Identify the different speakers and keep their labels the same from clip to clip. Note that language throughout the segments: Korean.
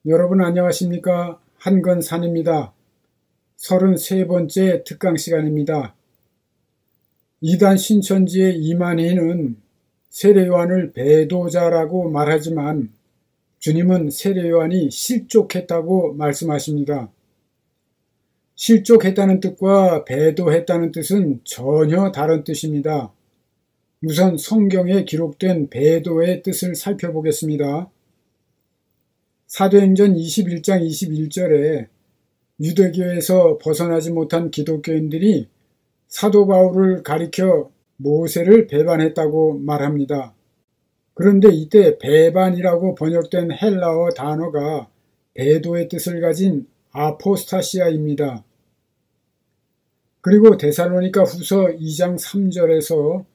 Speaker 1: 여러분 안녕하십니까? 한건산입니다. 33번째 특강 시간입니다. 이단 신천지의 이만희는 세례요한을 배도자라고 말하지만 주님은 세례요한이 실족했다고 말씀하십니다. 실족했다는 뜻과 배도했다는 뜻은 전혀 다른 뜻입니다. 우선 성경에 기록된 배도의 뜻을 살펴보겠습니다. 사도행전 21장 21절에 유대교에서 벗어나지 못한 기독교인들이 사도 바울을 가리켜 모세를 배반했다고 말합니다. 그런데 이때 배반이라고 번역된 헬라어 단어가 배도의 뜻을 가진 아포스타시아입니다. 그리고 데살로니가 후서 2장 3절에서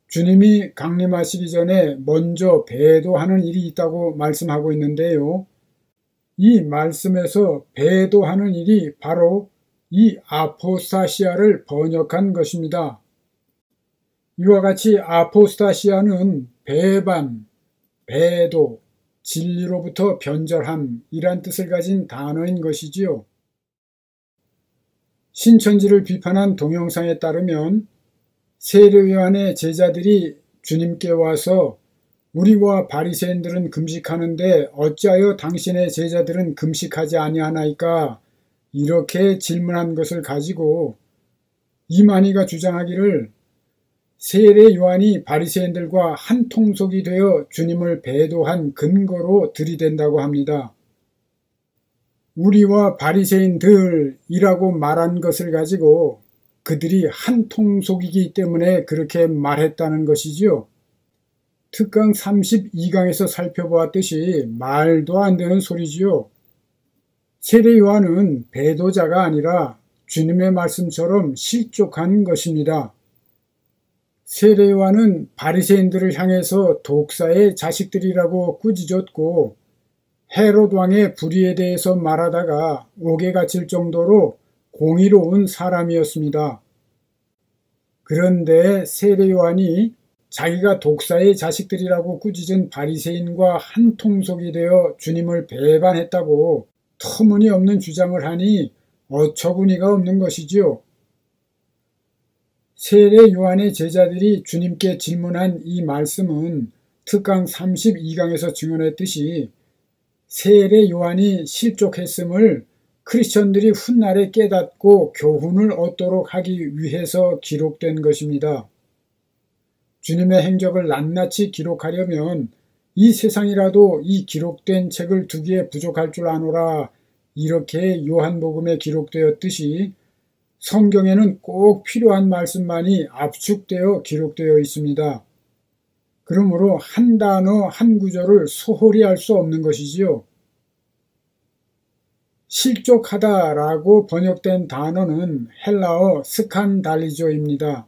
Speaker 1: 주님이 강림하시기 전에 먼저 배도하는 일이 있다고 말씀하고 있는데요. 이 말씀에서 배도하는 일이 바로 이 아포스타시아를 번역한 것입니다. 이와 같이 아포스타시아는 배반, 배도, 진리로부터 변절함이란 뜻을 가진 단어인 것이지요. 신천지를 비판한 동영상에 따르면 세례요한의 제자들이 주님께 와서 우리와 바리새인들은 금식하는데 어찌하여 당신의 제자들은 금식하지 아니하나이까? 이렇게 질문한 것을 가지고 이만희가 주장하기를 세례 요한이 바리새인들과 한 통속이 되어 주님을 배도한 근거로 들이댄다고 합니다. 우리와 바리새인들이라고 말한 것을 가지고 그들이 한 통속이기 때문에 그렇게 말했다는 것이지요. 특강 32강에서 살펴보았듯이 말도 안 되는 소리지요. 세례 요한은 배도자가 아니라 주님의 말씀처럼 실족한 것입니다. 세례 요한은 바리새인들을 향해서 독사의 자식들이라고 꾸짖었고 헤롯 왕의 불의에 대해서 말하다가 옥에 갇힐 정도로 공의로운 사람이었습니다. 그런데 세례 요한이 자기가 독사의 자식들이라고 꾸짖은 바리새인과 한 통속이 되어 주님을 배반했다고 터무니없는 주장을 하니 어처구니가 없는 것이지요. 세례 요한의 제자들이 주님께 질문한 이 말씀은 특강 32강에서 증언했듯이 세례 요한이 실족했음을 크리스천들이 훗날에 깨닫고 교훈을 얻도록 하기 위해서 기록된 것입니다. 주님의 행적을 낱낱이 기록하려면 이 세상이라도 이 기록된 책을 두기에 부족할 줄 아노라, 이렇게 요한복음에 기록되었듯이 성경에는 꼭 필요한 말씀만이 압축되어 기록되어 있습니다. 그러므로 한 단어 한 구절을 소홀히 할 수 없는 것이지요. 실족하다라고 번역된 단어는 헬라어 스칸달리조입니다.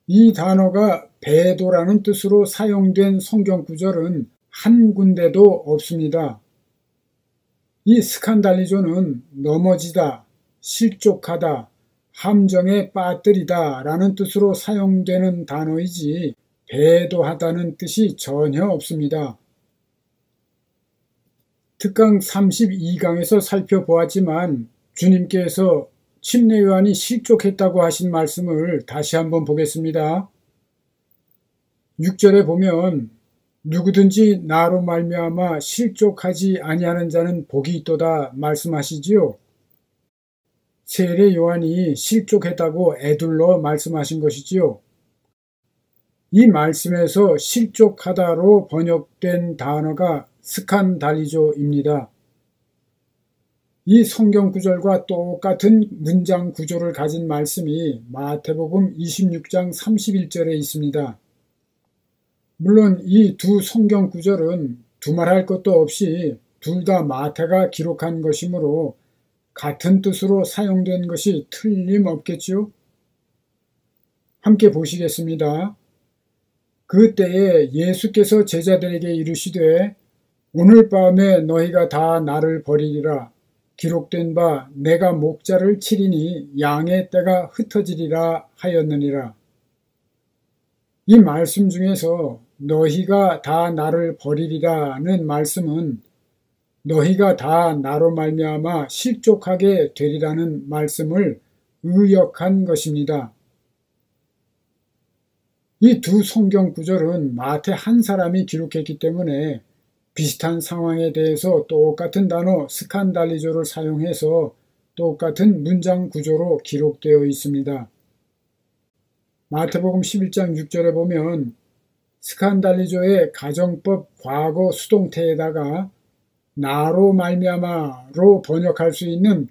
Speaker 1: 이 단어가 배도라는 뜻으로 사용된 성경 구절은 한 군데도 없습니다. 이 스칸달리조는 넘어지다, 실족하다, 함정에 빠뜨리다 라는 뜻으로 사용되는 단어이지 배도하다는 뜻이 전혀 없습니다. 특강 32강에서 살펴보았지만 주님께서 침례 요한이 실족했다고 하신 말씀을 다시 한번 보겠습니다. 6절에 보면 누구든지 나로 말미암아 실족하지 아니하는 자는 복이 있도다 말씀하시지요. 세례 요한이 실족했다고 애둘러 말씀하신 것이지요. 이 말씀에서 실족하다로 번역된 단어가 스칸달리조입니다. 이 성경 구절과 똑같은 문장 구조를 가진 말씀이 마태복음 26장 31절에 있습니다. 물론 이 두 성경 구절은 두말할 것도 없이 둘 다 마태가 기록한 것이므로 같은 뜻으로 사용된 것이 틀림없겠지요? 함께 보시겠습니다. 그때에 예수께서 제자들에게 이르시되 오늘 밤에 너희가 다 나를 버리리라. 기록된 바 내가 목자를 치리니 양의 떼가 흩어지리라 하였느니라. 이 말씀 중에서 너희가 다 나를 버리리라는 말씀은 너희가 다 나로 말미암아 실족하게 되리라는 말씀을 의역한 것입니다. 이 두 성경 구절은 마태 한 사람이 기록했기 때문에 비슷한 상황에 대해서 똑같은 단어 스칸달리조를 사용해서 똑같은 문장 구조로 기록되어 있습니다. 마태복음 11장 6절에 보면 스칸달리조의 가정법 과거 수동태에다가 나로 말미암아로 번역할 수 있는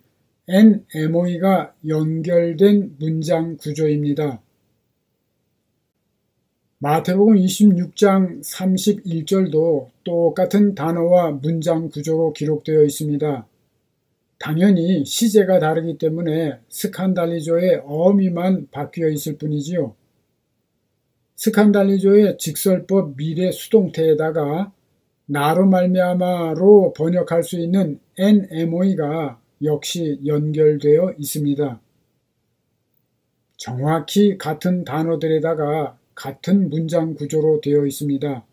Speaker 1: NMOE가 연결된 문장 구조입니다. 마태복음 26장 31절도 똑같은 단어와 문장 구조로 기록되어 있습니다. 당연히 시제가 다르기 때문에 스칸달리조의 어미만 바뀌어 있을 뿐이지요. 스칸달리조의 직설법 미래 수동태에다가 나로 말미암아로 번역할 수 있는 NMOE가 역시 연결되어 있습니다. 정확히 같은 단어들에다가 같은 문장 구조로 되어 있습니다.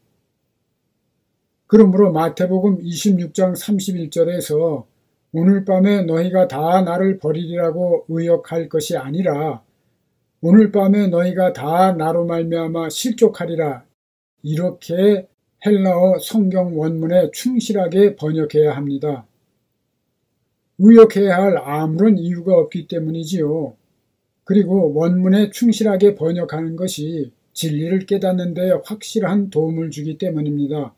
Speaker 1: 그러므로 마태복음 26장 31절에서 오늘 밤에 너희가 다 나를 버리리라고 의역할 것이 아니라 오늘 밤에 너희가 다 나로 말미암아 실족하리라, 이렇게 헬라어 성경 원문에 충실하게 번역해야 합니다. 의역해야 할 아무런 이유가 없기 때문이지요. 그리고 원문에 충실하게 번역하는 것이 진리를 깨닫는 데 확실한 도움을 주기 때문입니다.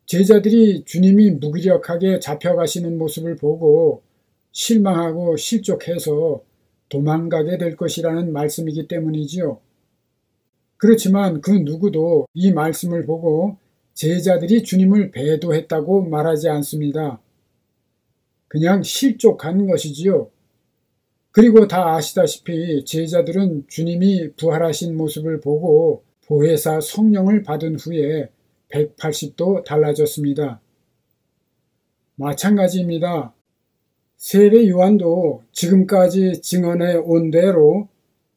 Speaker 1: 제자들이 주님이 무기력하게 잡혀가시는 모습을 보고 실망하고 실족해서 도망가게 될 것이라는 말씀이기 때문이지요. 그렇지만 그 누구도 이 말씀을 보고 제자들이 주님을 배도했다고 말하지 않습니다. 그냥 실족한 것이지요. 그리고 다 아시다시피 제자들은 주님이 부활하신 모습을 보고 보혜사 성령을 받은 후에 180도 달라졌습니다. 마찬가지입니다. 세례 요한도 지금까지 증언해 온 대로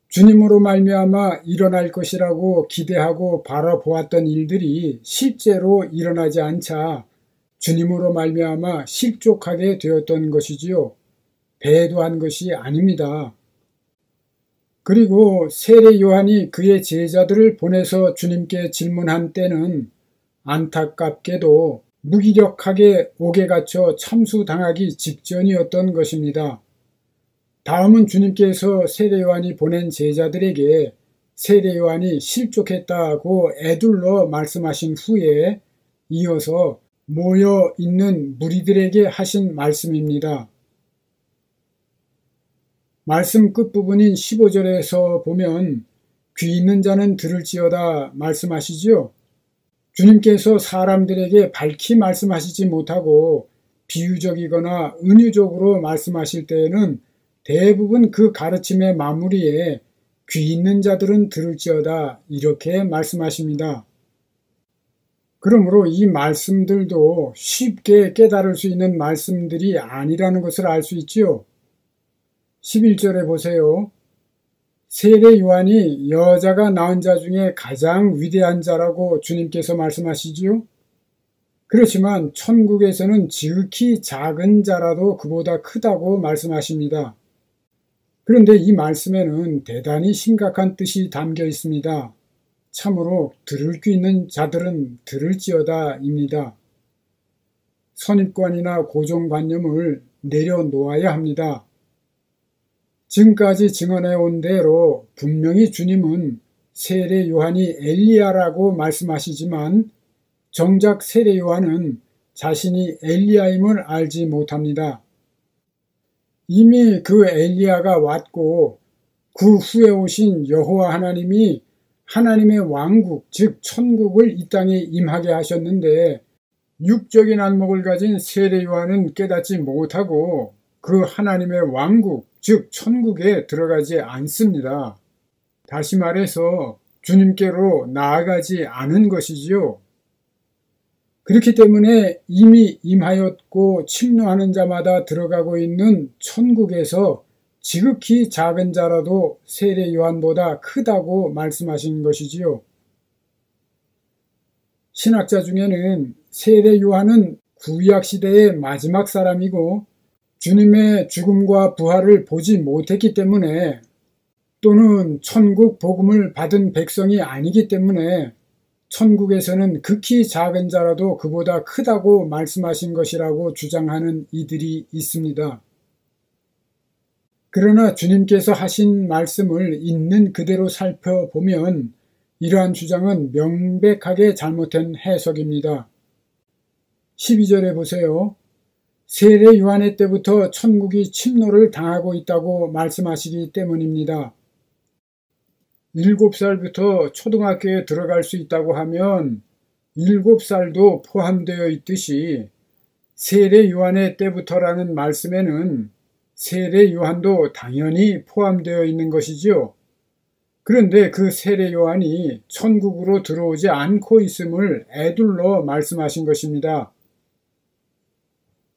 Speaker 1: 주님으로 말미암아 일어날 것이라고 기대하고 바라보았던 일들이 실제로 일어나지 않자 주님으로 말미암아 실족하게 되었던 것이지요. 배도한 것이 아닙니다. 그리고 세례 요한이 그의 제자들을 보내서 주님께 질문한 때는 안타깝게도 무기력하게 옥에 갇혀 참수당하기 직전이었던 것입니다. 다음은 주님께서 세례 요한이 보낸 제자들에게 세례 요한이 실족했다고 애둘러 말씀하신 후에 이어서 모여 있는 무리들에게 하신 말씀입니다. 말씀 끝부분인 15절에서 보면 귀 있는 자는 들을지어다 말씀하시지요. 주님께서 사람들에게 밝히 말씀하시지 못하고 비유적이거나 은유적으로 말씀하실 때에는 대부분 그 가르침의 마무리에 귀 있는 자들은 들을지어다 이렇게 말씀하십니다. 그러므로 이 말씀들도 쉽게 깨달을 수 있는 말씀들이 아니라는 것을 알 수 있지요. 11절에 보세요. 세례 요한이 여자가 낳은 자 중에 가장 위대한 자라고 주님께서 말씀하시지요. 그렇지만 천국에서는 지극히 작은 자라도 그보다 크다고 말씀하십니다. 그런데 이 말씀에는 대단히 심각한 뜻이 담겨 있습니다. 참으로 들을 귀 있는 자들은 들을지어다입니다. 선입관이나 고정관념을 내려놓아야 합니다. 지금까지 증언해 온 대로 분명히 주님은 세례 요한이 엘리야라고 말씀하시지만 정작 세례 요한은 자신이 엘리야임을 알지 못합니다. 이미 그 엘리야가 왔고 그 후에 오신 여호와 하나님이 하나님의 왕국, 즉 천국을 이 땅에 임하게 하셨는데 육적인 안목을 가진 세례 요한은 깨닫지 못하고 그 하나님의 왕국, 즉 천국에 들어가지 않습니다. 다시 말해서 주님께로 나아가지 않은 것이지요. 그렇기 때문에 이미 임하였고 침노하는 자마다 들어가고 있는 천국에서 지극히 작은 자라도 세례 요한보다 크다고 말씀하신 것이지요. 신학자 중에는 세례 요한은 구약시대의 마지막 사람이고 주님의 죽음과 부활을 보지 못했기 때문에 또는 천국 복음을 받은 백성이 아니기 때문에 천국에서는 극히 작은 자라도 그보다 크다고 말씀하신 것이라고 주장하는 이들이 있습니다. 그러나 주님께서 하신 말씀을 있는 그대로 살펴보면 이러한 주장은 명백하게 잘못된 해석입니다. 12절에 보세요. 세례 요한의 때부터 천국이 침노를 당하고 있다고 말씀하시기 때문입니다. 7살부터 초등학교에 들어갈 수 있다고 하면 7살도 포함되어 있듯이 세례 요한의 때부터라는 말씀에는 세례 요한도 당연히 포함되어 있는 것이지요. 그런데 그 세례 요한이 천국으로 들어오지 않고 있음을 애둘러 말씀하신 것입니다.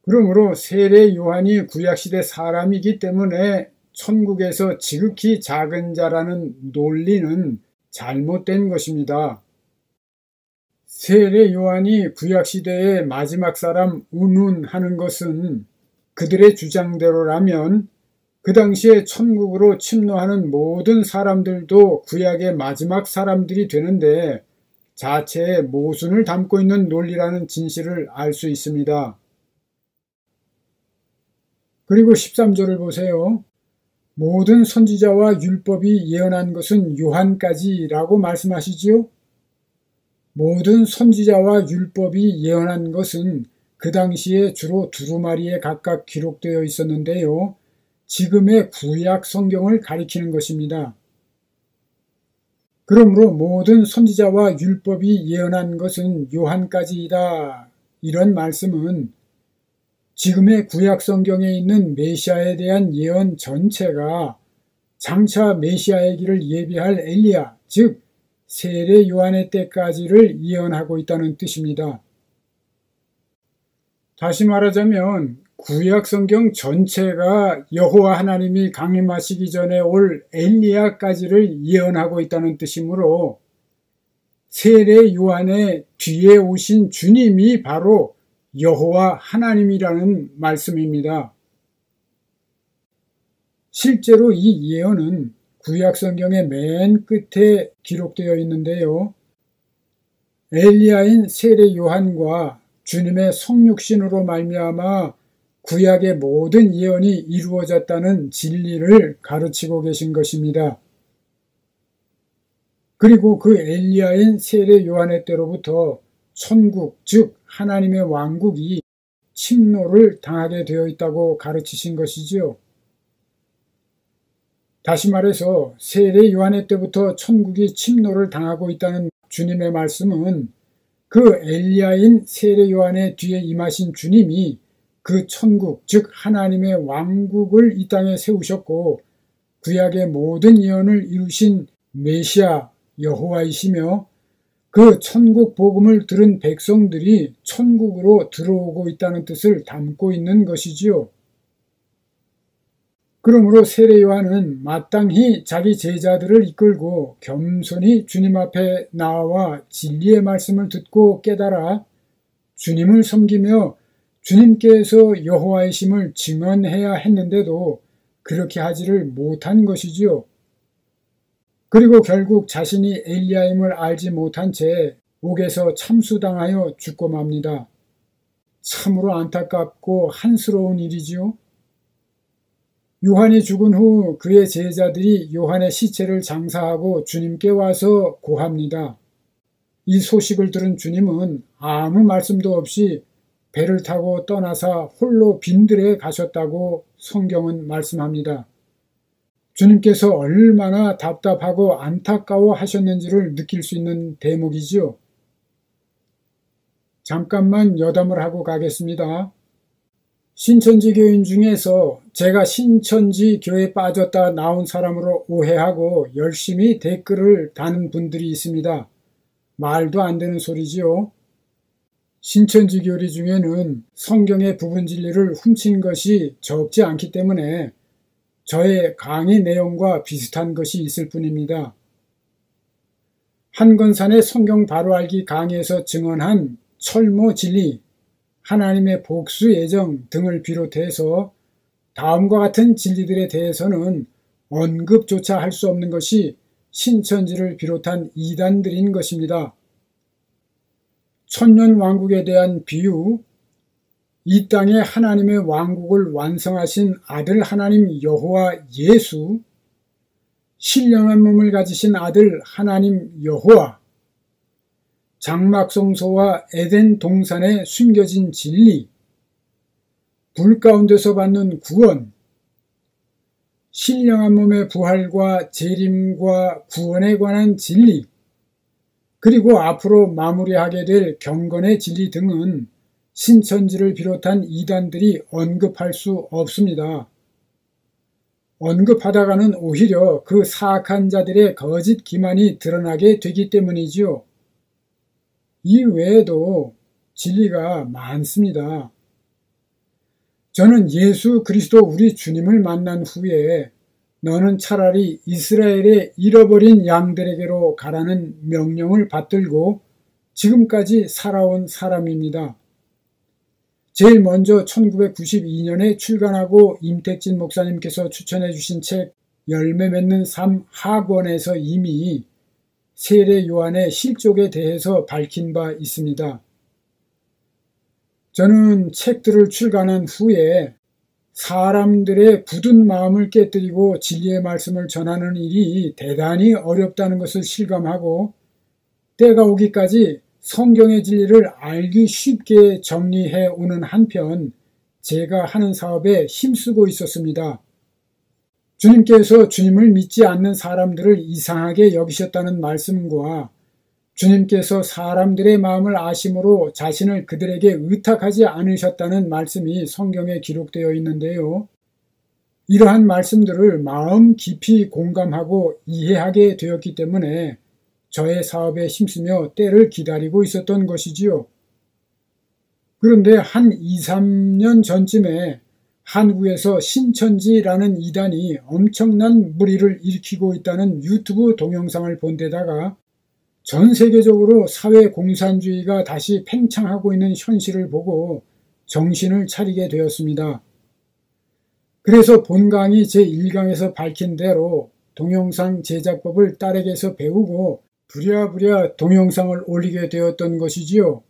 Speaker 1: 그러므로 세례 요한이 구약시대 사람이기 때문에 천국에서 지극히 작은 자라는 논리는 잘못된 것입니다. 세례 요한이 구약시대의 마지막 사람 운운하는 것은 그들의 주장대로라면 그 당시에 천국으로 침노하는 모든 사람들도 구약의 마지막 사람들이 되는데 자체의 모순을 담고 있는 논리라는 진실을 알 수 있습니다. 그리고 13절을 보세요. 모든 선지자와 율법이 예언한 것은 요한까지라고 말씀하시지요. 모든 선지자와 율법이 예언한 것은 그 당시에 주로 두루마리에 각각 기록되어 있었는데요. 지금의 구약 성경을 가리키는 것입니다. 그러므로 모든 선지자와 율법이 예언한 것은 요한까지이다. 이런 말씀은 지금의 구약 성경에 있는 메시아에 대한 예언 전체가 장차 메시아의 길을 예비할 엘리야, 즉 세례 요한의 때까지를 예언하고 있다는 뜻입니다. 다시 말하자면 구약 성경 전체가 여호와 하나님이 강림하시기 전에 올 엘리야까지를 예언하고 있다는 뜻이므로 세례 요한의 뒤에 오신 주님이 바로 여호와 하나님이라는 말씀입니다. 실제로 이 예언은 구약 성경의 맨 끝에 기록되어 있는데요. 엘리야인 세례 요한과 주님의 성육신으로 말미암아 구약의 모든 예언이 이루어졌다는 진리를 가르치고 계신 것입니다. 그리고 그 엘리야인 세례 요한의 때로부터 천국, 즉 하나님의 왕국이 침노를 당하게 되어 있다고 가르치신 것이지요. 다시 말해서 세례 요한의 때부터 천국이 침노를 당하고 있다는 주님의 말씀은 그 엘리야인 세례 요한의 뒤에 임하신 주님이 그 천국, 즉 하나님의 왕국을 이 땅에 세우셨고 구약의 모든 예언을 이루신 메시아 여호와이시며 그 천국 복음을 들은 백성들이 천국으로 들어오고 있다는 뜻을 담고 있는 것이지요. 그러므로 세례 요한은 마땅히 자기 제자들을 이끌고 겸손히 주님 앞에 나와 진리의 말씀을 듣고 깨달아 주님을 섬기며 주님께서 여호와이심을 증언해야 했는데도 그렇게 하지를 못한 것이지요. 그리고 결국 자신이 엘리야임을 알지 못한 채 옥에서 참수당하여 죽고 맙니다. 참으로 안타깝고 한스러운 일이지요. 요한이 죽은 후 그의 제자들이 요한의 시체를 장사하고 주님께 와서 고합니다. 이 소식을 들은 주님은 아무 말씀도 없이 배를 타고 떠나사 홀로 빈들에 가셨다고 성경은 말씀합니다. 주님께서 얼마나 답답하고 안타까워 하셨는지를 느낄 수 있는 대목이지요. 잠깐만 여담을 하고 가겠습니다. 신천지 교인 중에서 제가 신천지 교회에 빠졌다 나온 사람으로 오해하고 열심히 댓글을 다는 분들이 있습니다. 말도 안 되는 소리지요. 신천지 교리 중에는 성경의 부분 진리를 훔친 것이 적지 않기 때문에 저의 강의 내용과 비슷한 것이 있을 뿐입니다. 한건산의 성경 바로 알기 강의에서 증언한 철모 진리, 하나님의 복수 예정 등을 비롯해서 다음과 같은 진리들에 대해서는 언급조차 할 수 없는 것이 신천지를 비롯한 이단들인 것입니다. 천년왕국에 대한 비유, 이 땅에 하나님의 왕국을 완성하신 아들 하나님 여호와 예수, 신령한 몸을 가지신 아들 하나님 여호와, 장막성소와 에덴 동산에 숨겨진 진리, 불 가운데서 받는 구원, 신령한 몸의 부활과 재림과 구원에 관한 진리, 그리고 앞으로 마무리하게 될 경건의 진리 등은 신천지를 비롯한 이단들이 언급할 수 없습니다. 언급하다가는 오히려 그 사악한 자들의 거짓 기만이 드러나게 되기 때문이지요. 이 외에도 진리가 많습니다. 저는 예수 그리스도 우리 주님을 만난 후에 너는 차라리 이스라엘의 잃어버린 양들에게로 가라는 명령을 받들고 지금까지 살아온 사람입니다. 제일 먼저 1992년에 출간하고 임택진 목사님께서 추천해 주신 책 열매 맺는 삶 하권에서 이미 세례 요한의 실족에 대해서 밝힌 바 있습니다. 저는 책들을 출간한 후에 사람들의 굳은 마음을 깨뜨리고 진리의 말씀을 전하는 일이 대단히 어렵다는 것을 실감하고 때가 오기까지 성경의 진리를 알기 쉽게 정리해 오는 한편 제가 하는 사업에 힘쓰고 있었습니다. 주님께서 주님을 믿지 않는 사람들을 이상하게 여기셨다는 말씀과 주님께서 사람들의 마음을 아심으로 자신을 그들에게 의탁하지 않으셨다는 말씀이 성경에 기록되어 있는데요. 이러한 말씀들을 마음 깊이 공감하고 이해하게 되었기 때문에 저의 사업에 힘쓰며 때를 기다리고 있었던 것이지요. 그런데 한 2, 3년 전쯤에 한국에서 신천지라는 이단이 엄청난 무리를 일으키고 있다는 유튜브 동영상을 본 데다가 전 세계적으로 사회공산주의가 다시 팽창하고 있는 현실을 보고 정신을 차리게 되었습니다. 그래서 본 강의 제1강에서 밝힌 대로 동영상 제작법을 딸에게서 배우고 부랴부랴 동영상을 올리게 되었던 것이지요.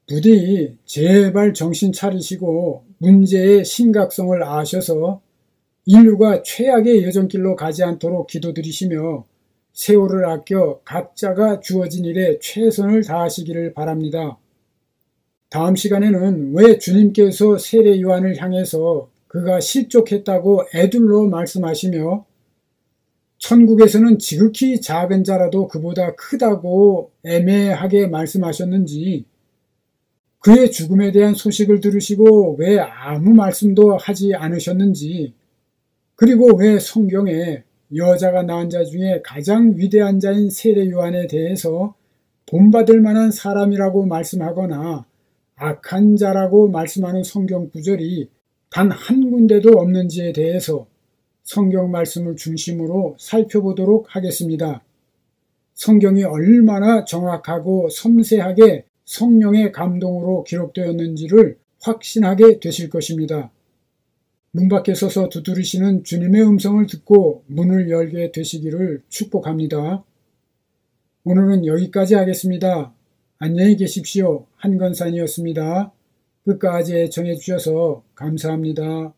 Speaker 1: 부디 제발 정신 차리시고 문제의 심각성을 아셔서 인류가 최악의 여정길로 가지 않도록 기도드리시며 세월을 아껴 각자가 주어진 일에 최선을 다하시기를 바랍니다. 다음 시간에는 왜 주님께서 세례 요한을 향해서 그가 실족했다고 애둘러 말씀하시며 천국에서는 지극히 작은 자라도 그보다 크다고 애매하게 말씀하셨는지, 그의 죽음에 대한 소식을 들으시고 왜 아무 말씀도 하지 않으셨는지, 그리고 왜 성경에 여자가 낳은 자 중에 가장 위대한 자인 세례 요한에 대해서 본받을 만한 사람이라고 말씀하거나 악한 자라고 말씀하는 성경 구절이 단 한 군데도 없는지에 대해서 성경 말씀을 중심으로 살펴보도록 하겠습니다. 성경이 얼마나 정확하고 섬세하게 성령의 감동으로 기록되었는지를 확신하게 되실 것입니다. 문 밖에 서서 두드리시는 주님의 음성을 듣고 문을 열게 되시기를 축복합니다. 오늘은 여기까지 하겠습니다. 안녕히 계십시오. 한건산이었습니다. 끝까지 애청해 주셔서 감사합니다.